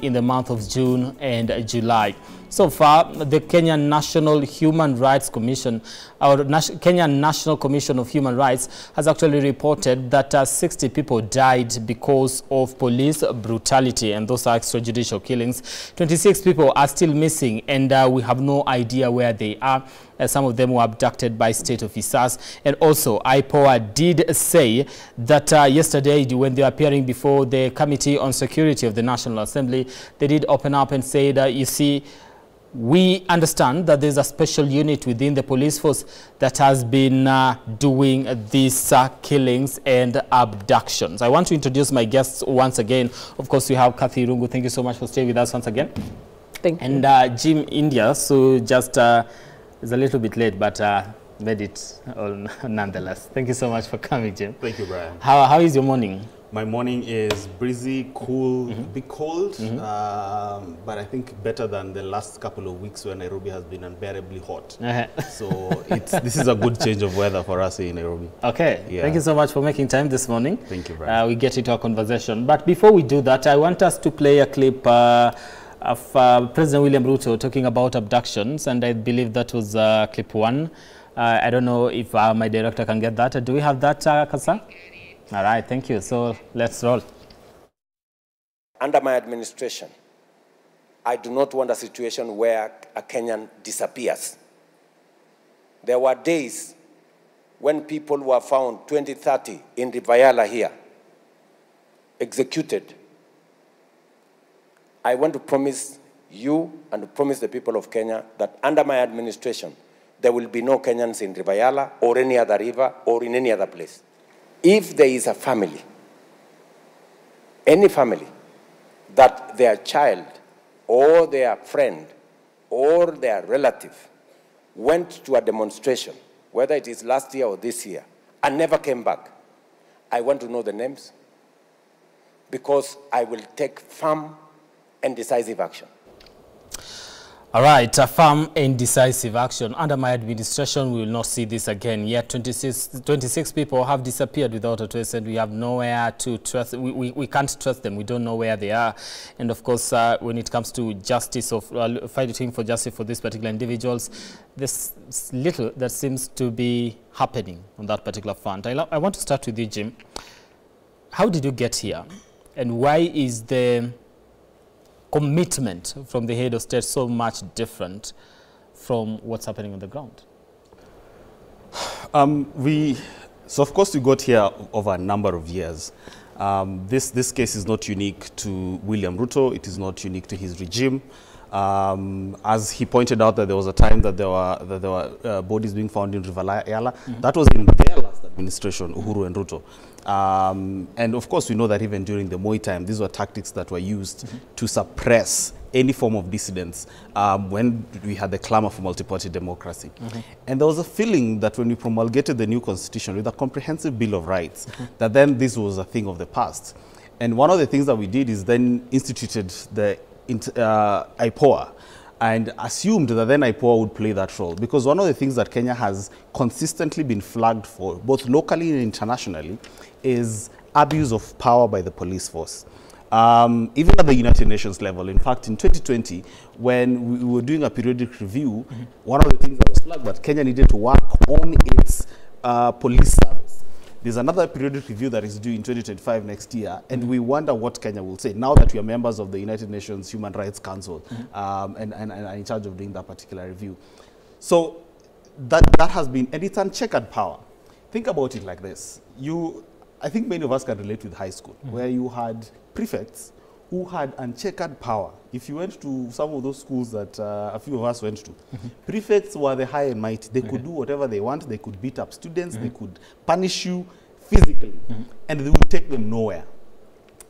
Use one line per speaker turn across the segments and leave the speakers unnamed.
in the month of June and July. So far, the Kenyan National Human Rights Commission, or Kenyan National Commission of Human Rights, has actually reported that 60 people died because of police brutality, and those are extrajudicial killings. 26 people are still missing, and we have no idea where they are. Some of them were abducted by state officers. And also, IPOA did say that yesterday, when they were appearing before the Committee on Security of the National Assembly, they did open up and say that, you see, we understand that there's a special unit within the police force that has been doing these killings and abductions. I want to introduce my guests once again. Of course, we have Kathy Rungu. Thank you so much for staying with us once again.
Thank you.
And Jim India, so just is a little bit late, but made it all nonetheless. Thank you so much for coming, Jim.
Thank you, Brian.
How is your morning?
My morning is breezy, cool, a bit cold, but I think better than the last couple of weeks where Nairobi has been unbearably hot. So this is a good change of weather for us in Nairobi.
Okay,
yeah.
Thank you so much for making time this morning.
Thank you, Brian.
We get into our conversation. But before we do that, I want us to play a clip of President William Ruto talking about abductions, and I believe that was clip 1. I don't know if my director can get that. Do we have that, Kasa? All right, thank you. So let's roll.
Under my administration, I do not want a situation where a Kenyan disappears. There were days when people were found 20, 30 in Rivayala here, executed. I want to promise you and to promise the people of Kenya that under my administration, there will be no Kenyans in Rivayala or any other river or in any other place. If there is a family, any family, that their child or their friend or their relative went to a demonstration, whether it is last year or this year, and never came back, I want to know the names, because I will take firm and decisive action.
All right, firm and decisive action. Under my administration, we will not see this again. Yet 26 people have disappeared without a trace, and we have nowhere to trust. We can't trust them. We don't know where they are. And of course, when it comes to justice, of fighting for justice for these particular individuals, there's little that seems to be happening on that particular front. I want to start with you, Jim. How did you get here? And why is the commitment from the head of state so much different from what's happening on the ground?
So of course we got here over a number of years. This case is not unique to William Ruto. It is not unique to his regime. As he pointed out, that there was a time that there were bodies being found in Rivayala. That was in their last administration, Uhuru and Ruto. And of course, we know that even during the Moi time, these were tactics that were used to suppress any form of dissidence when we had the clamor for multi-party democracy. And there was a feeling that when we promulgated the new constitution with a comprehensive Bill of Rights, that then this was a thing of the past. And one of the things that we did is then instituted the IPOA, and assumed that then IPOA would play that role. Because one of the things that Kenya has consistently been flagged for, both locally and internationally, is abuse of power by the police force. Even at the United Nations level. In fact, in 2020, when we were doing a periodic review, one of the things that was flagged that Kenya needed to work on its police service. There's another periodic review that is due in 2025 next year, and we wonder what Kenya will say now that we are members of the United Nations Human Rights Council and are in charge of doing that particular review. So that has been, and it's uncheckered power. Think about it like this. I think many of us can relate with high school, where you had prefects who had uncheckered power. If you went to some of those schools that a few of us went to, prefects were the high and mighty. They could do whatever they want. They could beat up students. They could punish you physically, and they would take them nowhere.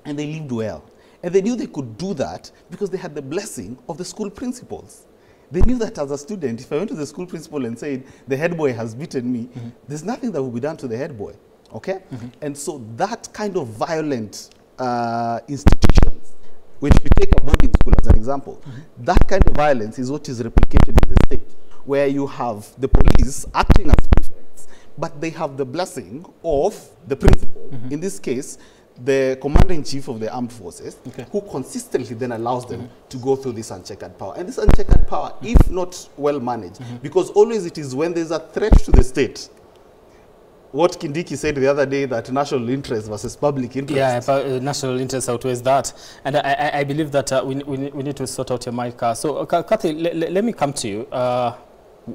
And they lived well. And they knew they could do that because they had the blessing of the school principals. They knew that as a student, if I went to the school principal and said, the head boy has beaten me, there's nothing that will be done to the head boy. Okay? And so that kind of violent institutions, which we take a boarding school as an example, that kind of violence is what is replicated in the state, where you have the police acting as prefects, but they have the blessing of the principal, in this case, the commander-in-chief of the armed forces, who consistently then allows them to go through this uncheckered power. And this uncheckered power, if not well managed, because always it is when there's a threat to the state. What Kindiki said the other day, that national interest versus public interest.
Yeah, national interest outweighs that. And I believe that we need to sort out your mic. So, Kathy, let me come to you.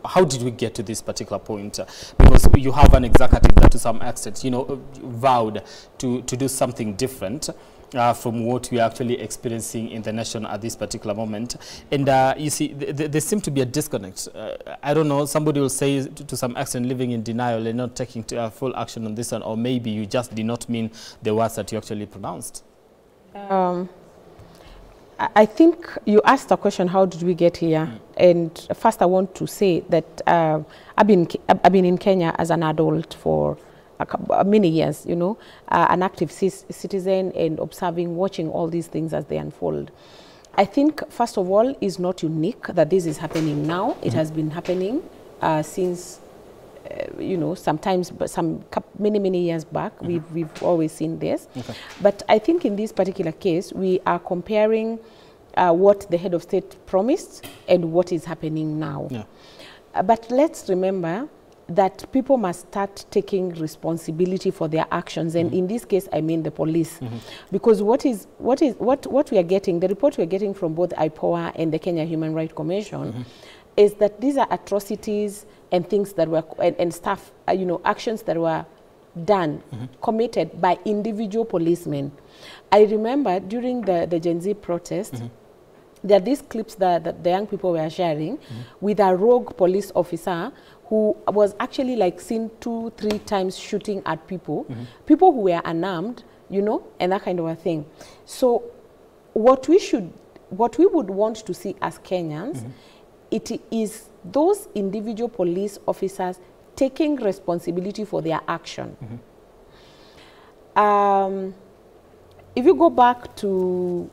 How did we get to this particular point? Because you have an executive that to some extent, you know, vowed to do something different from what we are actually experiencing in the nation at this particular moment. And you see, there seems to be a disconnect. I don't know, somebody will say to some extent living in denial and not taking full action on this one, or maybe you just did not mean the words that you actually pronounced.
I think you asked a question, how did we get here? And first I want to say that I've been in Kenya as an adult for many years, you know, an active citizen and observing, watching all these things as they unfold. I think, first of all, it's not unique that this is happening now. It has been happening since, you know, sometimes, but many years back, we've always seen this. But I think in this particular case, we are comparing what the head of state promised and what is happening now. But let's remember that people must start taking responsibility for their actions, and in this case, I mean the police, because what we are getting, the report we are getting from both IPOA and the Kenya Human Rights Commission, is that these are atrocities and things that were and stuff, you know, actions that were done, committed by individual policemen. I remember during the Gen Z protest, there are these clips that the young people were sharing with a rogue police officer who was actually like seen 2-3 times shooting at people, people who were unarmed, you know, and that kind of a thing. So what we would want to see as Kenyans, it is those individual police officers taking responsibility for their action. If you go back to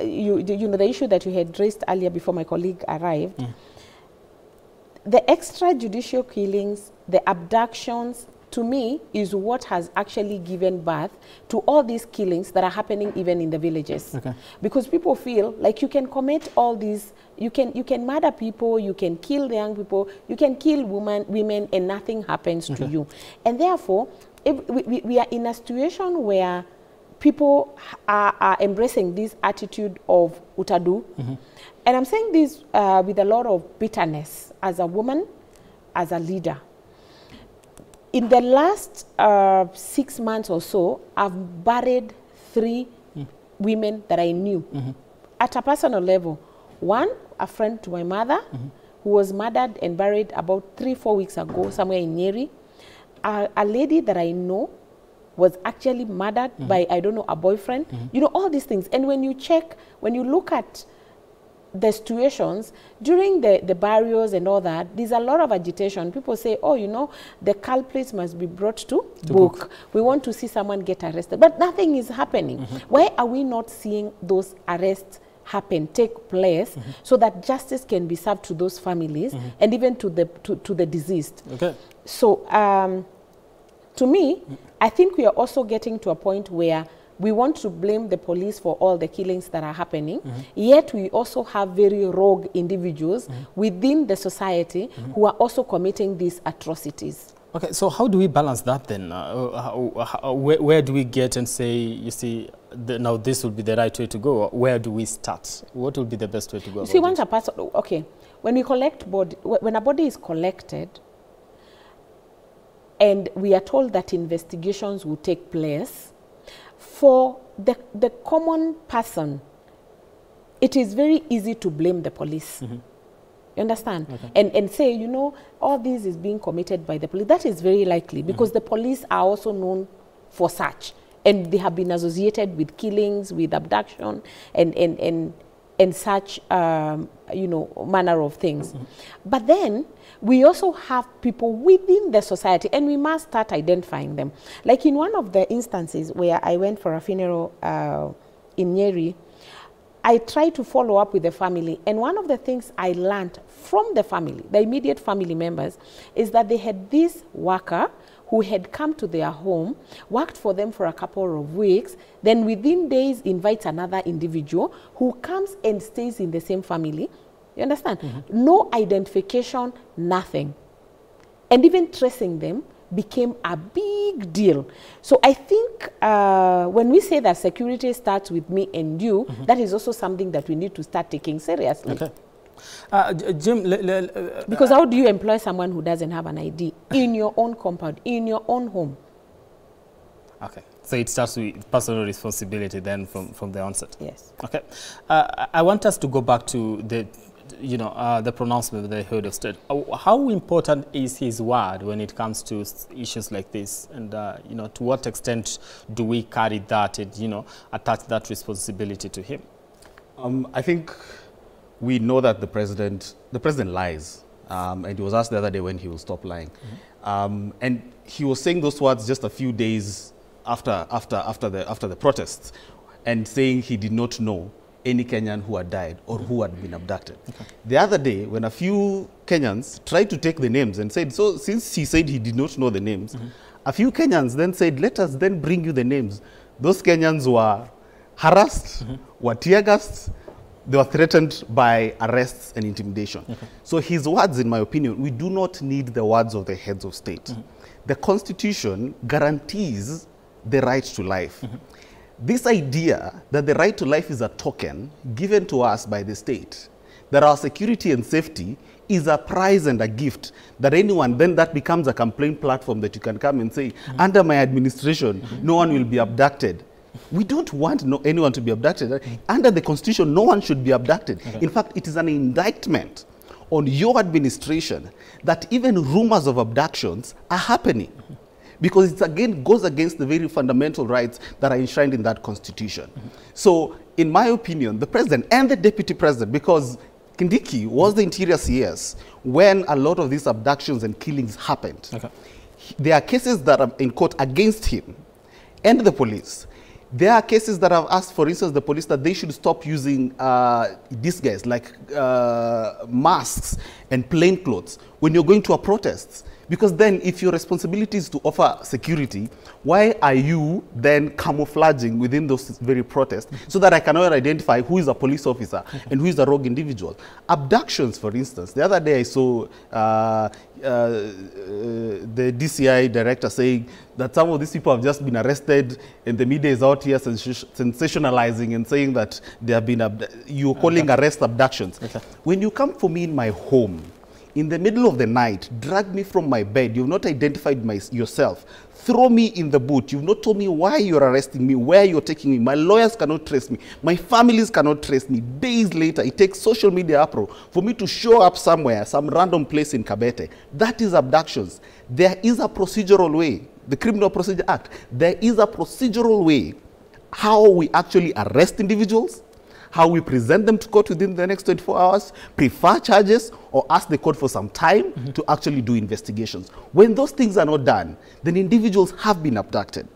you know, the issue that you had raised earlier before my colleague arrived, the extrajudicial killings, the abductions, to me, is what has actually given birth to all these killings that are happening even in the villages. Because people feel like you can commit all these, you can murder people, you can kill the young people, you can kill women, and nothing happens to you. And therefore, if we are in a situation where people are embracing this attitude of utadu. And I'm saying this with a lot of bitterness as a woman, as a leader. In the last 6 months or so, I've buried 3 women that I knew at a personal level. One, a friend to my mother, who was murdered and buried about 3-4 weeks ago somewhere in Nyeri. A lady that I know was actually murdered by, I don't know, a boyfriend. You know, all these things. And when you check, when you look at the situations, during the burials and all that, there's a lot of agitation. People say, oh, you know, the culprits must be brought to book. We want to see someone get arrested. But nothing is happening. Why are we not seeing those arrests happen, take place, so that justice can be served to those families and even to the deceased? So, to me, I think we are also getting to a point where we want to blame the police for all the killings that are happening, yet we also have very rogue individuals within the society who are also committing these atrocities.
Okay, so how do we balance that then? Where do we get and say, you see, now this will be the right way to go? Where do we start? What will be the best way to go?
You see, once a person, okay, when we collect body, when a body is collected, and we are told that investigations will take place, for the common person, it is very easy to blame the police. You understand? And say, you know, all this is being committed by the police. That is very likely, because the police are also known for such. And they have been associated with killings, with abduction, and such, you know, manner of things. But then, we also have people within the society, and we must start identifying them. Like in one of the instances where I went for a funeral in Nyeri, I tried to follow up with the family, and one of the things I learned from the family, the immediate family members, is that they had this worker who had come to their home, worked for them for a couple of weeks, then within days invites another individual who comes and stays in the same family. You understand? No identification, nothing. And even tracing them became a big deal. So I think when we say that security starts with me and you, that is also something that we need to start taking seriously.
Okay. Jim,
because how do you employ someone who doesn't have an ID in your own compound, in your own home?
Okay, so it starts with personal responsibility then from the onset.
Yes.
Okay, I want us to go back to the, the pronouncement of the head of state. How important is his word when it comes to issues like this? And, to what extent do we carry that and, attach that responsibility to him?
I think we know that the president lies. And he was asked the other day when he will stop lying. And he was saying those words just a few days after the protests, and saying he did not know any Kenyan who had died or who had been abducted. Okay. The other day, when a few Kenyans tried to take the names and said, so since he said he did not know the names, a few Kenyans then said, let us then bring you the names. Those Kenyans were harassed, were tear-gassed, they were threatened by arrests and intimidation. So his words, in my opinion, we do not need the words of the heads of state. The Constitution guarantees the right to life. This idea that the right to life is a token given to us by the state, that our security and safety is a prize and a gift, that anyone, then that becomes a complaint platform that you can come and say, under my administration, no one will be abducted. We don't want anyone to be abducted. Under the Constitution, no one should be abducted. In fact, it is an indictment on your administration that even rumors of abductions are happening. Because it again goes against the very fundamental rights that are enshrined in that Constitution. So, in my opinion, the president and the deputy president, because Kindiki was the interior CS when a lot of these abductions and killings happened. There are cases that are in court against him and the police. There are cases that have asked, for instance, the police that they should stop using disguise like masks and plainclothes when you're going to a protest. Because then if your responsibility is to offer security, why are you then camouflaging within those very protests so that I cannot identify who is a police officer and who is a rogue individual? Abductions, for instance. The other day I saw the DCI director saying that some of these people have just been arrested and the media is out here sensationalizing and saying that they have been, you're calling arrest abductions. When you come for me in my home, in the middle of the night, drag me from my bed, you've not identified yourself, throw me in the boot, you've not told me why you're arresting me, where you're taking me, my lawyers cannot trace me, my families cannot trace me. Days later, it takes social media uproar for me to show up somewhere, some random place in Kabete. That is abductions. There is a procedural way, the Criminal Procedure Act, there is a procedural way how we actually arrest individuals, how we present them to court within the next 24 hours, prefer charges, or ask the court for some time to actually do investigations. When those things are not done, then individuals have been abducted.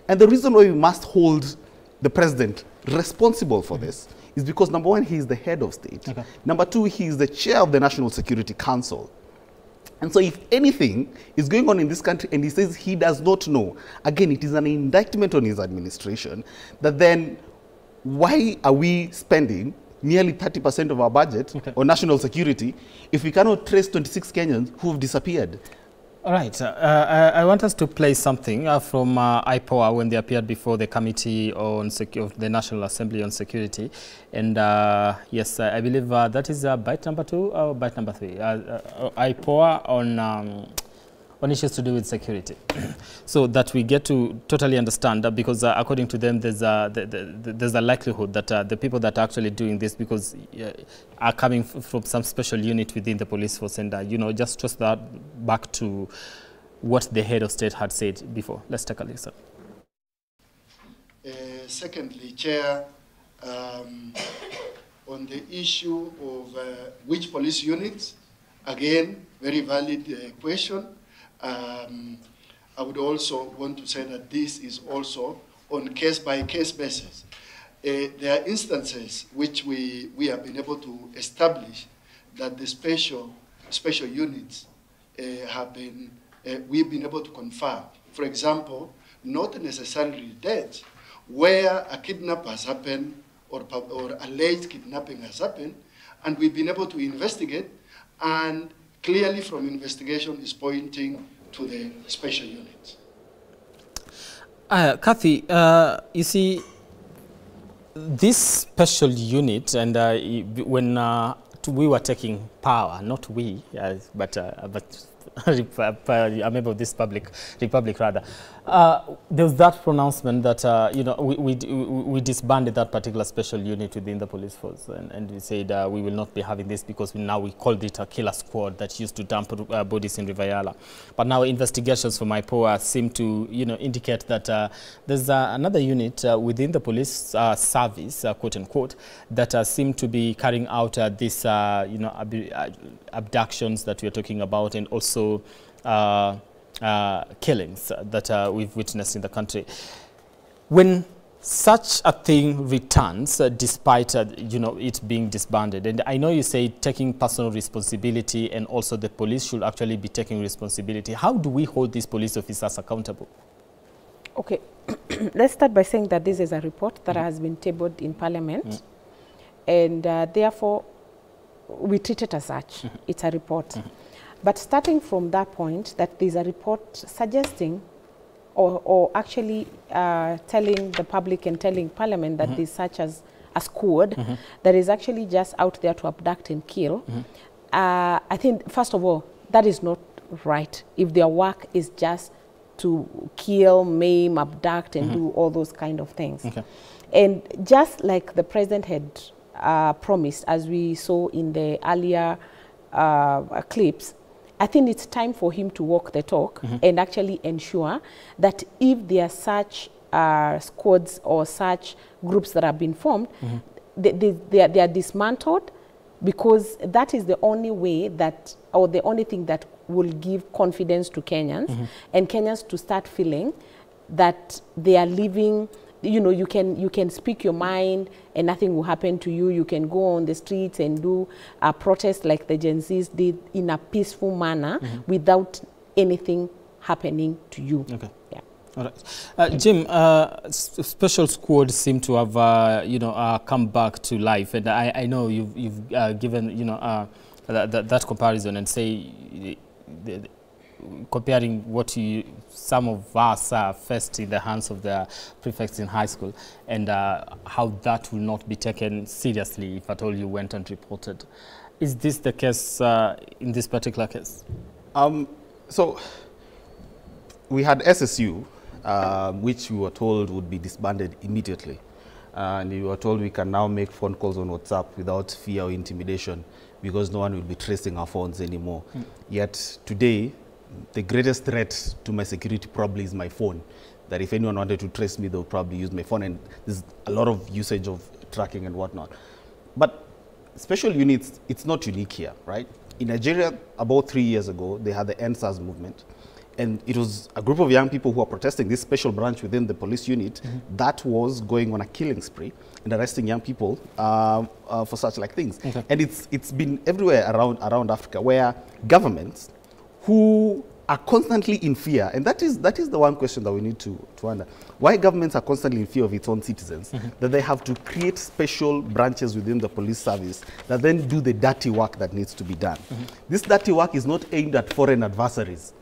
And the reason why we must hold the president responsible for this is because, number one, he is the head of state. Number two, he is the chair of the National Security Council. And so if anything is going on in this country and he says he does not know, again, it is an indictment on his administration that then why are we spending nearly 30% of our budget on national security if we cannot trace 26 Kenyans who have disappeared?
All right. I want us to play something from IPOA when they appeared before the Committee on of the National Assembly on Security. And yes, I believe that is bite number 2 or bite number 3. IPOA on issues to do with security, so that we get to totally understand that, because according to them, there's a likelihood that the people that are actually doing this are coming from some special unit within the police force, and just trust that back to what the head of state had said before. Let's take a listen.
Secondly, Chair, on the issue of which police units, again, very valid question. I would also want to say that this is also on case-by-case basis. There are instances which we have been able to establish that the special units have been we've been able to confirm. For example, not necessarily death, where a kidnap has happened or alleged kidnapping has happened, and we've been able to investigate, and clearly from investigation is pointing to the special unit.
Kathy, you see, this special unit, and when we were taking power, not we, but a member of this republic rather, there was that pronouncement that you know, we disbanded that particular special unit within the police force, and we said we will not be having this because we called it a killer squad that used to dump bodies in River Yala. But now investigations from IPOA seem to, you know, indicate that there's another unit within the police service, quote unquote, that seem to be carrying out this you know, abductions that we're talking about, and also killings that we've witnessed in the country. When such a thing returns, despite you know, it being disbanded, and I know you say taking personal responsibility, and also the police should actually be taking responsibility, how do we hold these police officers accountable? Okay,
let's start by saying that this is a report that has been tabled in Parliament, and therefore we treat it as such. It's a report. But starting from that point, that there's a report suggesting or actually telling the public and telling Parliament that there's such as a squad that is actually just out there to abduct and kill, I think, first of all, that is not right if their work is just to kill, maim, abduct, and do all those kind of things. And just like the President had promised, as we saw in the earlier clips, I think it's time for him to walk the talk and actually ensure that if there are such squads or such groups that have been formed, they are dismantled, because that is the only way that, or the only thing that will give confidence to Kenyans and Kenyans to start feeling that they are living, you know, you can speak your mind and nothing will happen to you. You can go on the streets and do a protest like the Gen Zs did in a peaceful manner without anything happening to you. Okay. Yeah.
All right. Jim, special squads seem to have, you know, come back to life. And I know you've given, you know, that comparison and say, comparing what some of us faced in the hands of the prefects in high school, and how that will not be taken seriously if at all you went and reported. Is this the case in this particular case?
So we had SSU, which we were told would be disbanded immediately. And we were told we can now make phone calls on WhatsApp without fear or intimidation because no one will be tracing our phones anymore. Yet today, the greatest threat to my security probably is my phone. That if anyone wanted to trace me, they'll probably use my phone, and there's a lot of usage of tracking and whatnot. But special units, it's not unique here, right? In Nigeria, about 3 years ago, they had the NSAS movement, and it was a group of young people who are protesting this special branch within the police unit that was going on a killing spree and arresting young people for such like things. And it's been everywhere around Africa, where governments who are constantly in fear, and that is the one question that we need to wonder. Why governments are constantly in fear of its own citizens, that they have to create special branches within the police service that then do the dirty work that needs to be done. This dirty work is not aimed at foreign adversaries.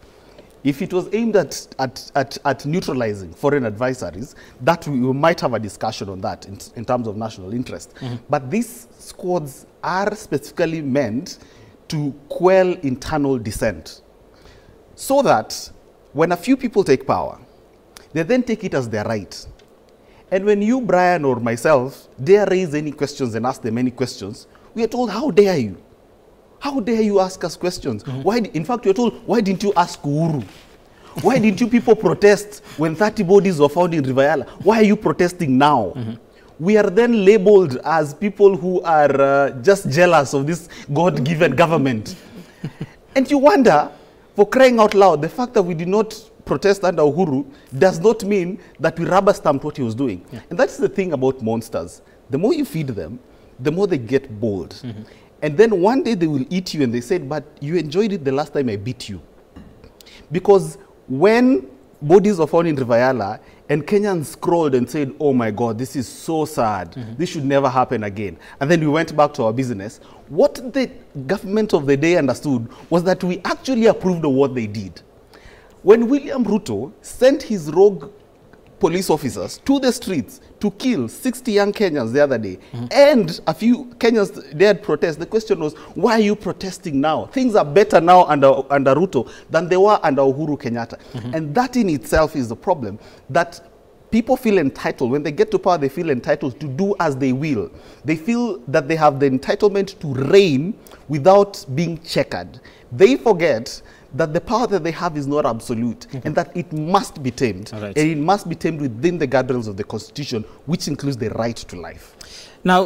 If it was aimed at neutralizing foreign adversaries, that we might have a discussion on that in terms of national interest. But these squads are specifically meant to quell internal dissent, so that when a few people take power, they then take it as their right. And when you, Brian, or myself dare raise any questions and ask them any questions, we are told, how dare you? How dare you ask us questions? Why? In fact, we are told, why didn't you ask Uhuru? Why didn't you people protest when 30 bodies were found in River Yala? Why are you protesting now? We are then labeled as people who are just jealous of this God-given government. And you wonder, for crying out loud, the fact that we did not protest under Uhuru does not mean that we rubber-stamped what he was doing. And that's the thing about monsters. The more you feed them, the more they get bold. And then one day they will eat you and they said, but you enjoyed it the last time I beat you. Because when bodies were found in Rivayala and Kenyans scrolled and said, oh my God, this is so sad. This should never happen again. And then we went back to our business. What the government of the day understood was that we actually approved of what they did. When William Ruto sent his rogue police officers to the streets to kill 60 young Kenyans the other day, and a few Kenyans dared protest, the question was, why are you protesting now? Things are better now under Ruto than they were under Uhuru Kenyatta. And that in itself is the problem, that people feel entitled. When they get to power, they feel entitled to do as they will. They feel that they have the entitlement to reign without being checkered. They forget that the power that they have is not absolute, and that it must be tamed.
Right.
And it must be tamed within the guardrails of the Constitution, which includes the right to life.
Now,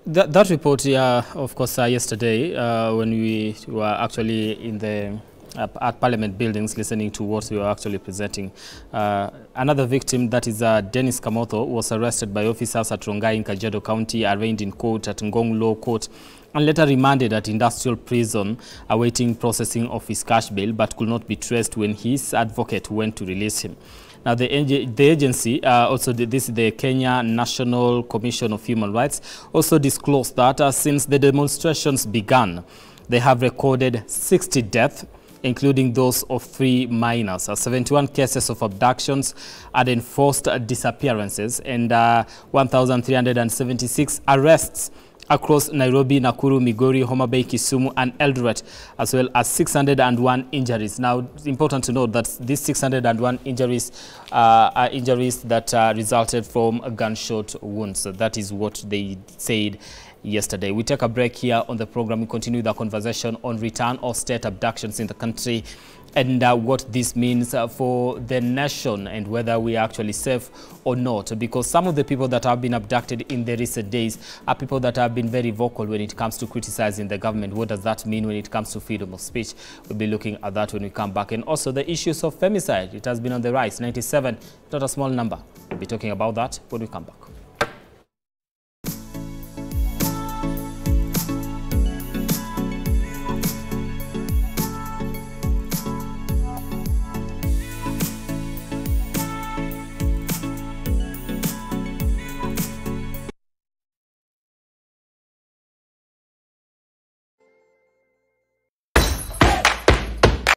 that report, of course, yesterday, when we were actually in the at Parliament buildings listening to what we were actually presenting, another victim, that is Dennis Kamotho, was arrested by officers at Rongai in Kajiado County, arraigned in court at Ngong Law Court, and later remanded at industrial prison awaiting processing of his cash bail, but could not be traced when his advocate went to release him. Now, the agency, also the Kenya National Commission of Human Rights, also disclosed that since the demonstrations began, they have recorded 60 deaths, including those of 3 minors, 71 cases of abductions and enforced disappearances, and 1,376 arrests across Nairobi, Nakuru, Migori, Homa Bay, Kisumu, and Eldoret, as well as 601 injuries. Now, it's important to note that these 601 injuries are injuries that resulted from gunshot wounds. So that is what they said yesterday. We take a break here on the program. We continue the conversation on return of state abductions in the country, and what this means for the nation, and whether we are actually safe or not, because some of the people that have been abducted in the recent days are people that have been very vocal when it comes to criticizing the government. What does that mean when it comes to freedom of speech? We'll be looking at that when we come back. And also the issues of femicide. It has been on the rise. 97, not a small number. We'll be talking about that when we come back.